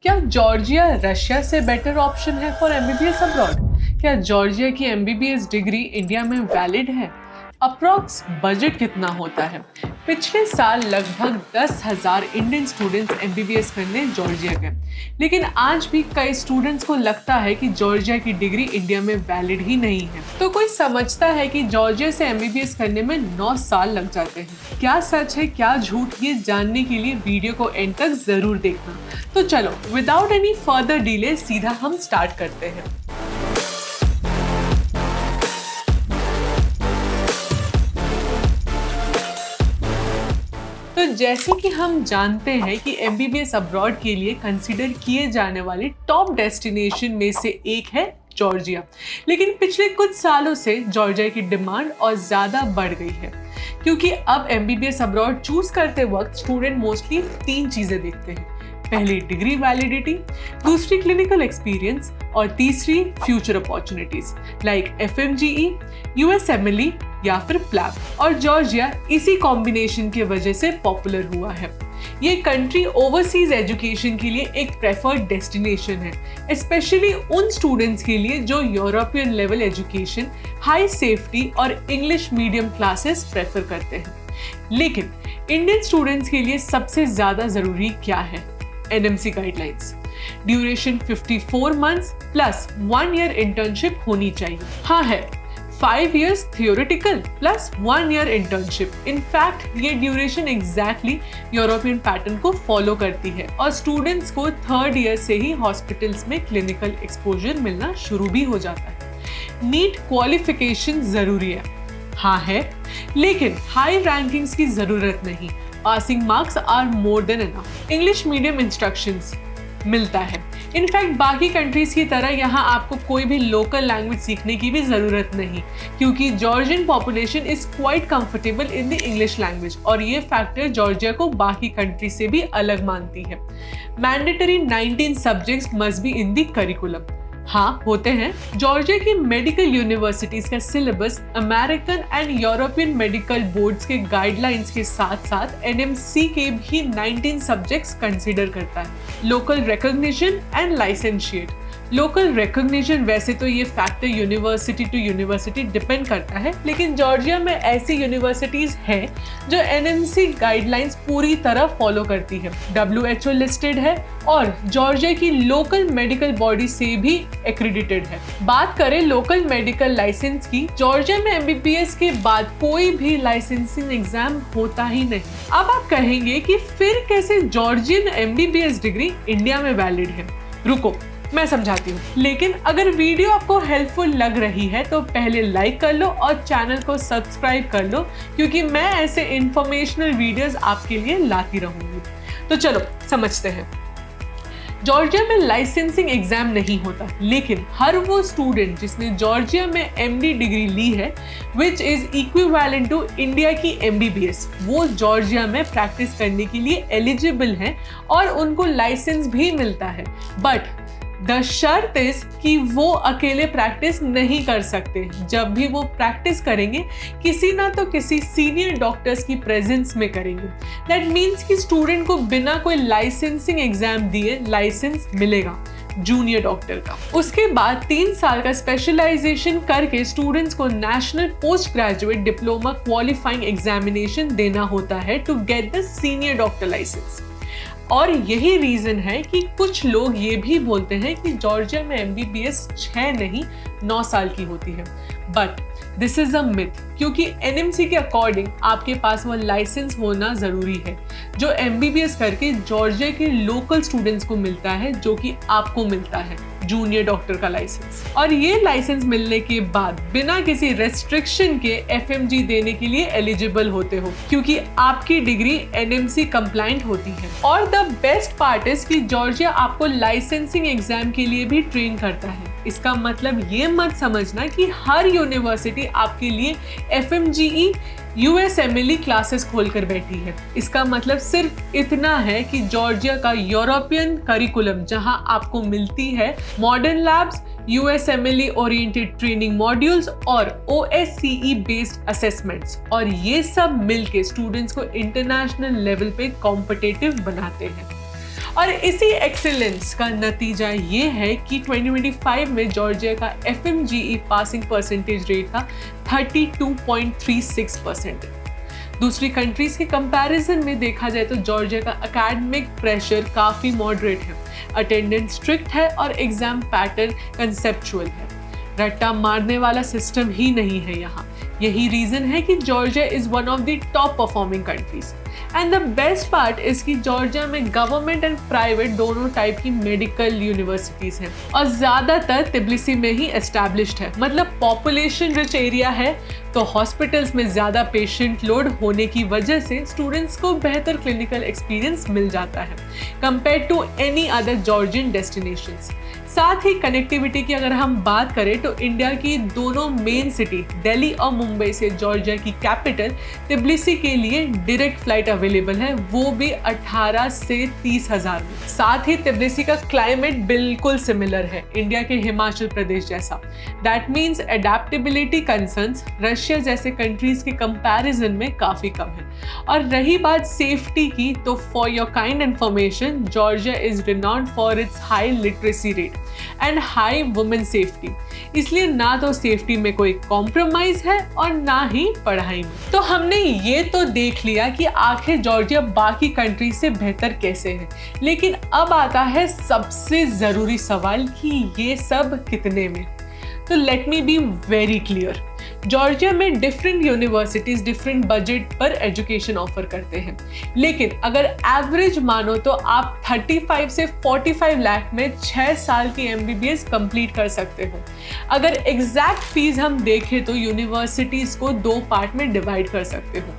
क्या Georgia Russia से better option है फॉर एमबीबीएस अब्रॉड? क्या जॉर्जिया की एमबीबीएस डिग्री इंडिया में वैलिड है? अप्रॉक्स बजट कितना होता है? पिछले साल लगभग 10,000 इंडियन स्टूडेंट्स एमबीबीएस करने जॉर्जिया गए, लेकिन आज भी कई स्टूडेंट्स को लगता है कि जॉर्जिया की डिग्री इंडिया में वैलिड ही नहीं है। तो कोई समझता है कि जॉर्जिया से एमबीबीएस करने में 9 साल लग जाते हैं। क्या सच है क्या झूठ, ये जानने के लिए वीडियो को एंड तक जरूर देखना। तो चलो विदाउट एनी फर्दर डिले सीधा हम स्टार्ट करते हैं। तो जैसे कि हम जानते हैं कि एमबीबीएस अब्रॉड के लिए कंसीडर किए जाने वाले टॉप डेस्टिनेशन में से एक है जॉर्जिया, लेकिन पिछले कुछ सालों से जॉर्जिया की डिमांड और ज़्यादा बढ़ गई है, क्योंकि अब एमबीबीएस अब्रॉड चूज करते वक्त स्टूडेंट मोस्टली 3 चीज़ें देखते हैं। पहली डिग्री वैलिडिटी, दूसरी क्लिनिकल एक्सपीरियंस और तीसरी future opportunities like FMGE, USMLE या फिर प्लैब। और जॉर्जिया इसी कॉम्बिनेशन की वजह से पॉपुलर हुआ है। ये कंट्री ओवरसीज एजुकेशन के लिए एक प्रेफर्ड डेस्टिनेशन है, स्पेशली उन स्टूडेंट्स के लिए जो European level education, high safety और इंग्लिश मीडियम क्लासेस प्रेफर करते हैं। लेकिन इंडियन स्टूडेंट्स के लिए सबसे ज़्यादा ज़रूरी क्या है? NMC guidelines. Duration 54 months plus 1 year internship होनी चाहिए। हाँ है 5 years theoretical plus 1 year internship. In fact ये ड्यूरेशन एग्जैक्टली यूरोपियन पैटर्न को फॉलो करती है और स्टूडेंट्स को 3rd ईयर से ही हॉस्पिटल्स में क्लिनिकल एक्सपोजर मिलना शुरू भी हो जाता है। नीट क्वालिफिकेशन जरूरी है, हाँ है, लेकिन हाई रैंकिंग्स की जरूरत नहीं। Passing marks are more than enough. English medium instructions मिलता है। इनफैक्ट बाकी कंट्रीज की तरह यहाँ आपको कोई भी लोकल लैंग्वेज सीखने की भी ज़रूरत नहीं, क्योंकि Georgian population is quite comfortable in the English language और ये फैक्टर जॉर्जिया को बाकी कंट्री से भी अलग मानती है। Mandatory 19 subjects must be in the curriculum. हाँ होते हैं। जॉर्जिया की मेडिकल यूनिवर्सिटीज का syllabus American and European medical boards के गाइडलाइंस के साथ साथ एनएमसी के भी 19 सब्जेक्ट्स कंसीडर करता है। Local recognition and licentiate. Local recognition वैसे तो ये factor university to university depend करता है, लेकिन जॉर्जिया में ऐसी यूनिवर्सिटीज हैं जो एनएमसी गाइडलाइंस पूरी तरह फॉलो करती है, WHO लिस्टेड है और जॉर्जिया की लोकल मेडिकल बॉडी से भी एक्रेडिटेड है। बात करें लोकल मेडिकल लाइसेंस की, जॉर्जिया में एमबीबीएस के बाद कोई भी लाइसेंसिंग एग्जाम होता ही नहीं। अब आप कहेंगे कि फिर कैसे जॉर्जियन एमबीबीएस डिग्री इंडिया में वैलिड है? रुको मैं समझाती हूँ, लेकिन अगर वीडियो आपको हेल्पफुल लग रही है तो पहले लाइक कर लो और चैनल को सब्सक्राइब कर लो, क्योंकि मैं ऐसे इंफॉर्मेशनल वीडियोस आपके लिए लाती रहूंगी। तो चलो समझते हैं। जॉर्जिया में लाइसेंसिंग एग्जाम नहीं होता, लेकिन हर वो स्टूडेंट जिसने जॉर्जिया में एमडी डिग्री ली है which is equivalent to India की एमबीबीएस, वो जॉर्जिया में प्रैक्टिस करने के लिए एलिजिबल हैं और उनको लाइसेंस भी मिलता है। बट द शर्त इज कि वो अकेले प्रैक्टिस नहीं कर सकते। जब भी वो प्रैक्टिस करेंगे किसी ना तो किसी सीनियर डॉक्टर्स की प्रेजेंस में करेंगे। दैट मीन्स कि स्टूडेंट को बिना कोई लाइसेंसिंग एग्जाम दिए लाइसेंस मिलेगा जूनियर डॉक्टर का। उसके बाद 3 साल का स्पेशलाइजेशन करके स्टूडेंट्स को national post graduate diploma qualifying examination देना होता है to get the senior doctor licence. और यही रीजन है कि कुछ लोग ये भी बोलते हैं कि जॉर्जिया में एमबीबीएस 6 नहीं 9 साल की होती है, but this is a myth, क्योंकि एनएमसी के अकॉर्डिंग आपके पास वो लाइसेंस होना जरूरी है जो एमबीबीएस करके जॉर्जिया के लोकल स्टूडेंट्स को मिलता है, जो कि आपको मिलता है जूनियर डॉक्टर का लाइसेंस। और ये लाइसेंस मिलने के बाद बिना किसी रेस्ट्रिक्शन के एफएमजी देने के लिए एलिजिबल होते हो, क्योंकि आपकी डिग्री एनएमसी कंप्लाइंट होती है। और द बेस्ट पार्ट इज कि जॉर्जिया आपको लाइसेंसिंग एग्जाम के लिए भी ट्रेन करता है। इसका मतलब ये मत समझना कि हर यूनिवर्सिटी आपके लिए एफएमजीई यूएसएमएलई क्लासेस खोलकर बैठी है। इसका मतलब सिर्फ इतना है कि जॉर्जिया का यूरोपियन करिकुलम, जहां आपको मिलती है modern labs, USMLE oriented training modules और ओएससीई बेस्ड असेसमेंट्स, और ये सब मिलके स्टूडेंट्स को इंटरनेशनल लेवल पे कॉम्पिटिटिव बनाते हैं। और इसी एक्सीलेंस का नतीजा ये है कि 2025 में जॉर्जिया का FMGE पासिंग परसेंटेज रेट था 32.36%। दूसरी कंट्रीज के कंपैरिजन में देखा जाए तो जॉर्जिया का एकेडमिक प्रेशर काफ़ी मॉडरेट है, अटेंडेंस स्ट्रिक्ट है और एग्जाम पैटर्न कंसेप्चुअल है। रट्टा मारने वाला सिस्टम ही नहीं है यहाँ। यही रीजन है कि Georgia is one of the top performing countries. And the best part is कि जॉर्जिया में गवर्नमेंट एंड प्राइवेट दोनों टाइप की मेडिकल यूनिवर्सिटीज हैं और ज्यादातर तिब्लिसी में ही एस्टैब्लिश्ड है। मतलब पॉपुलेशन रिच एरिया है तो हॉस्पिटल्स में ज्यादा पेशेंट लोड होने की वजह से स्टूडेंट्स को बेहतर क्लिनिकल एक्सपीरियंस मिल जाता है compare to any other Georgian destinations. साथ ही कनेक्टिविटी की अगर हम बात करें तो इंडिया की दोनों मेन सिटी दिल्ली और मुंबई से जॉर्जिया की कैपिटल तिब्लिसी के लिए डायरेक्ट फ्लाइट अवेलेबल है, वो भी 18 से 30 हज़ार में। साथ ही तिब्लिसी का क्लाइमेट बिल्कुल सिमिलर है इंडिया के हिमाचल प्रदेश जैसा। That means adaptability concerns Russia जैसे कंट्रीज के कंपैरिजन में काफ़ी कम है। और रही बात सेफ्टी की तो for your kind information Georgia is renowned for its high literacy rate and high women safety. इसलिए ना तो सेफ्टी में कोई कॉम्प्रोमाइज है और ना ही पढ़ाई में। तो हमने ये तो देख लिया कि आखिर जॉर्जिया बाकी कंट्री से बेहतर कैसे है, लेकिन अब आता है सबसे जरूरी सवाल कि ये सब कितने में। तो let me be very clear, Georgia में डिफरेंट यूनिवर्सिटीज डिफरेंट बजट पर एजुकेशन ऑफर करते हैं, लेकिन अगर एवरेज मानो तो आप 35 से 45 लाख में 6 साल की MBBS कंप्लीट कर सकते हो। अगर एग्जैक्ट फीस हम देखें तो यूनिवर्सिटीज को 2 पार्ट में डिवाइड कर सकते हो।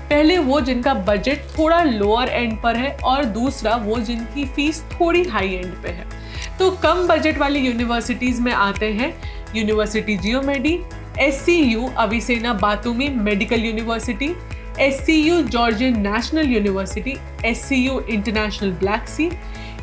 पहले वो जिनका बजट थोड़ा लोअर एंड पर है और दूसरा वो जिनकी फीस थोड़ी हाई एंड पे है। तो कम बजट वाली यूनिवर्सिटीज में आते हैं university Geomedi, SCU Avicenna Batumi medical university, SCU Georgian national university, SCU international black sea,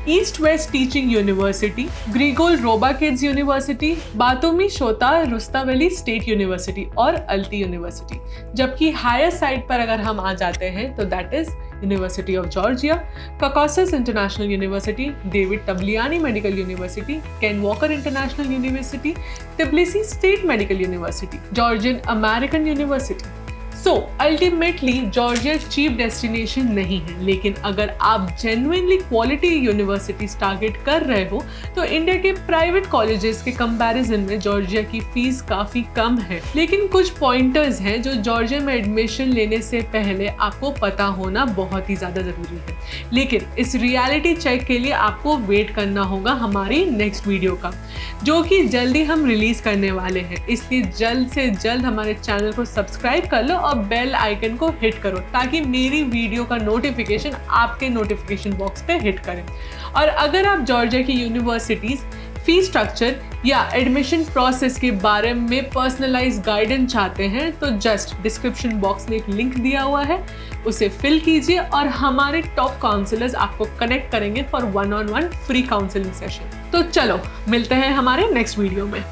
east west teaching university, Grigol Robakidze university, Batumi Shota Rustaveli state university और Alte university. जबकि higher side पर अगर हम आ जाते हैं तो that is university of Georgia, Caucasus international university, David Tvildiani medical university, Ken Walker international university, Tbilisi state medical university, Georgian American university. So ultimately Georgia cheap destination नहीं है, लेकिन अगर आप जेन्युइनली क्वालिटी यूनिवर्सिटीज टारगेट कर रहे हो तो India के प्राइवेट कॉलेजेस के कंपैरिजन में जॉर्जिया की फीस काफ़ी कम है। लेकिन कुछ पॉइंटर्स हैं जो जॉर्जिया में एडमिशन लेने से पहले आपको पता होना बहुत ही ज़्यादा ज़रूरी है। लेकिन इस रियलिटी चेक के लिए आपको वेट करना होगा हमारी नेक्स्ट वीडियो का, जो कि जल्दी हम रिलीज़ करने वाले हैं। इसलिए जल्द से जल्द हमारे चैनल को सब्सक्राइब कर लो और बेल आइकन को हिट करो ताकि मेरी वीडियो का नोटिफिकेशन आपके नोटिफिकेशन बॉक्स पे हिट करें। और अगर आप जॉर्जिया की यूनिवर्सिटीज, फी स्ट्रक्चर या एडमिशन प्रोसेस के बारे में पर्सनलाइज गाइडेंस चाहते हैं तो जस्ट डिस्क्रिप्शन बॉक्स में एक लिंक दिया हुआ है, उसे फिल कीजिए और हमारे टॉप काउंसलर्स आपको कनेक्ट करेंगे for 1-on-1 free counselling session. तो चलो मिलते हैं हमारे नेक्स्ट वीडियो में।